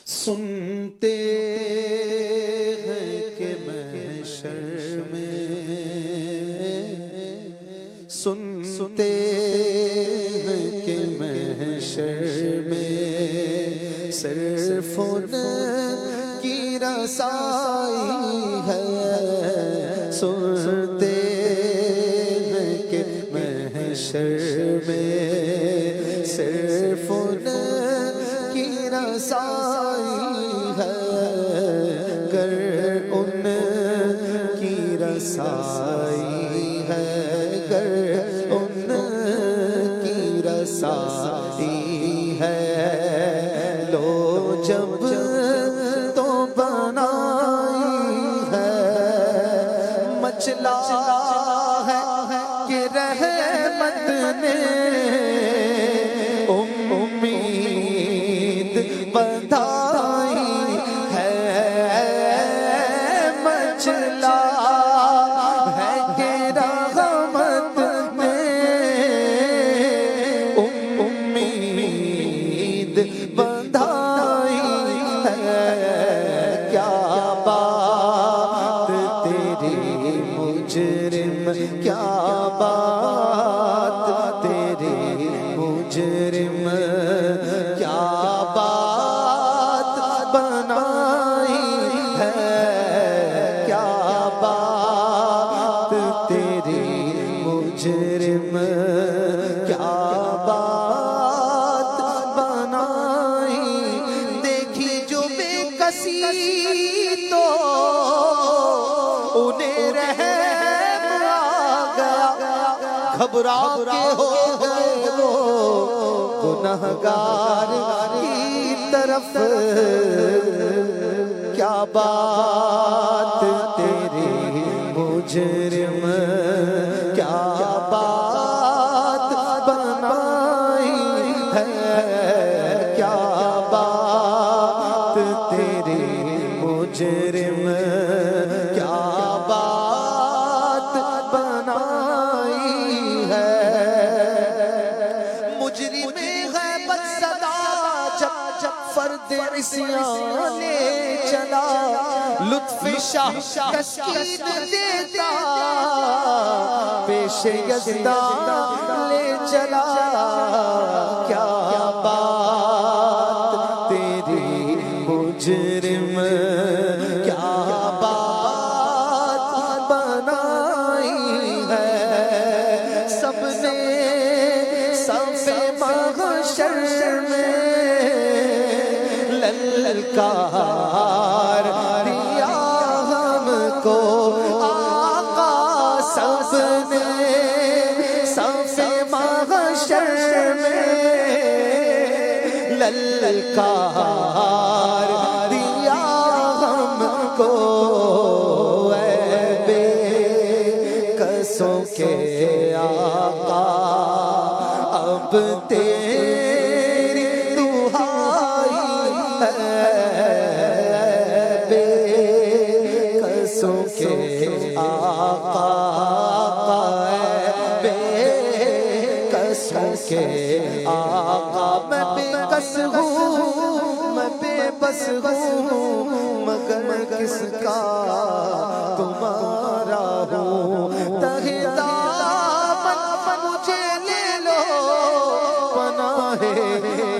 سنتے ہیں کہ محشر میں، سنتے ہیں کہ محشر میں صرف ان کی رسائی ہے، سنتے ہیں کہ محشر میں صرف ان کی رسائی ہے، گر ان کی رسائی ہے، گر ان کی رسائی ہے، لو جب تو بنائی ہے، مچلا ہے کہ رحمت نے امید بندھائی ہے، مچلا ہے کہ رحمت نے امید بندھائی ہے، کیا بات تیری مجرم، کیا بات تیری مجرم، کیا بات بنائی ہے، کیا بات تیری مجرم، کیا بات بنائی، دیکھی جو بے کسی تو انہیں رحم آ گیا، گھبرا کے ہو گئے وہ گنہگار کی طرف، کیا بات تیری مجرم، کیا بات بنائی ہے، کیا بات تیری مجرم، کیا بات بنائی ہے، مجرم غیبت صدا جب فرد عصیان چلا، لطف شاہ تسکین دیتا پیش یزدان لے چلا، کیا بات تیری مجرم، کیا بات بنائی ہے، سب نے صف محشر میں للکار دیا ہم کو آقا، سب نے صف محشر میں للکار دیا ہم کو، اے بے کسوں کے آقا اب تیری دہائی ہے، بے کسوں کے آقا، بے کسوں کے آقا، میں بے کس ہوں، میں بے بس ہوں، مگر کس کا تمہارا ہوں، تہی دامن مجھے لے لو، پناہ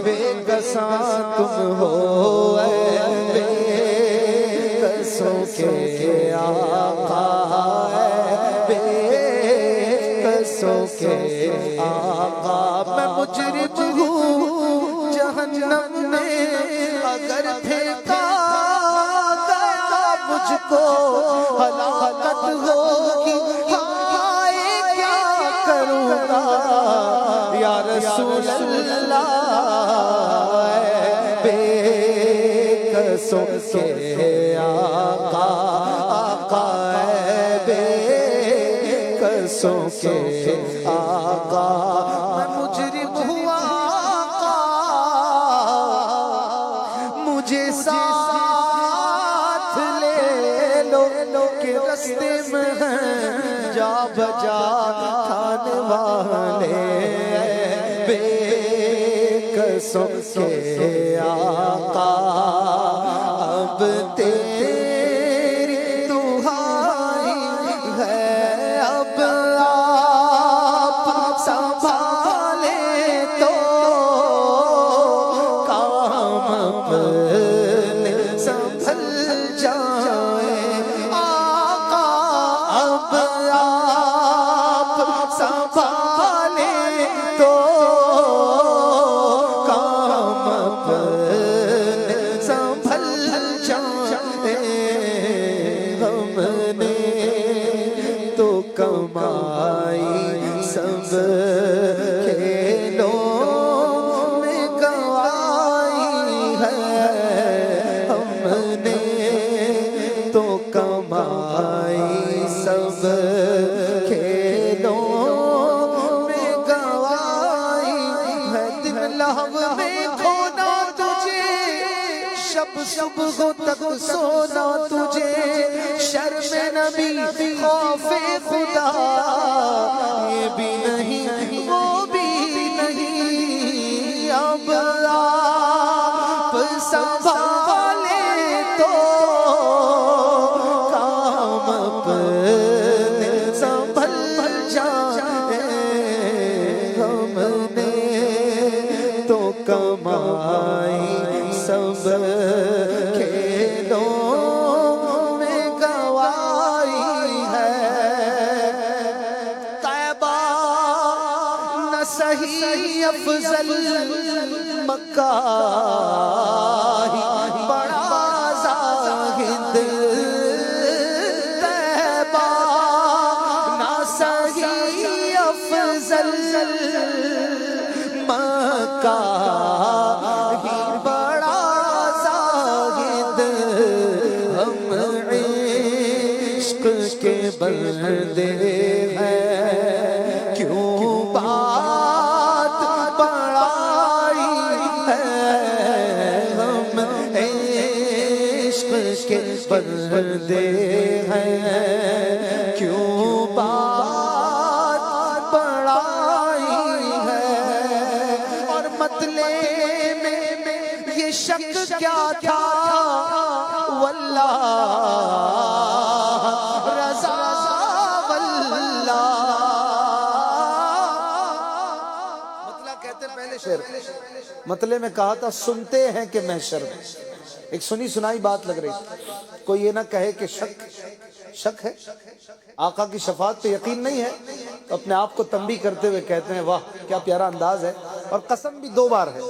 بے کساں تم ہو، اے بے کسوں کے آقا، بے کسوں کے آقا، میں مجرم ہوں جہنم میں، اگر پھینکا گیا مجھ کو ہلاکت ہوگی، ہائے کیا کروں گا یا رسول اللہ، بے کسوں کے آقا، آقا بے کسوں کے آقا، میں مجرم ہوا آقا، مجھے ساتھ لے لو کہ رستے میں ہیں جا بجا کھانے والے، بے کسوں کے آقا اپنے سنبھل جائیں آقا اب آپ سنبھالیں تو کام اپنے سنبھل جائیں ہم نے تو کمائی سب کھیلوں میں گوائی ہے ہم نے تو کمائی سب کھیلوں میں گوائی ہے دن لہو میں کھونا تجھے شب صبح تک سونا تجھے شرم نبی خوف خدا یہ بھی نہیں وہ بھی نہیں اب آپ سنبھالے تو کام اپنے سنبھل جائیں ہم نے تو کمائی سب کھیلوں میں گوائی ہے طیبہ نہ صحیح افضل مکہ ہی بڑا زاہد طیبہ نہ صحیح افضل مکہ ہی بڑا زاہد ہم عشق کے بندے ہیں کیوں بات پڑائی ہے ہم عشق کے بندے ہیں کیوں بات پڑائی ہے اور مطلع میں یہ شک کیا تھا واللہ رضا واللہ مطلع کہتے پہلے شعر مطلع میں کہا تھا سنتے ہیں کہ محشر میں ایک سنی سنائی بات لگ رہی کوئی یہ نہ کہے کہ شک ہے آقا کی شفاعت پہ یقین نہیں ہے تو اپنے آپ کو تنبیہ کرتے ہوئے کہتے ہیں واہ کیا پیارا انداز ہے اور قسم بھی دو بار ہے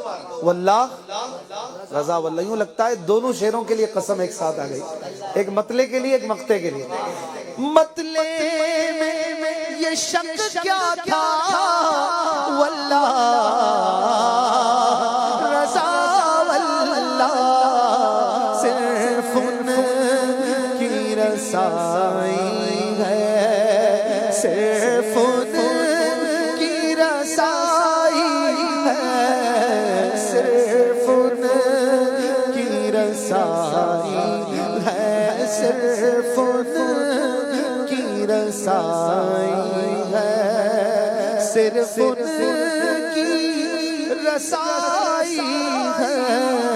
واللہ رضا واللہ یوں لگتا ہے دونوں شعروں کے لیے قسم ایک ساتھ آ گئی ایک مطلع کے لیے ایک مقطع کے لیے مطلع میں یہ شک کیا تھا واللہ رضا واللہ صرف ان کی رسائی ہے صرف ان کی رسائی ہے صرف ان کی رسائی ہے صرف ان کی رسائی ہے صرف ان کی رسائی ہے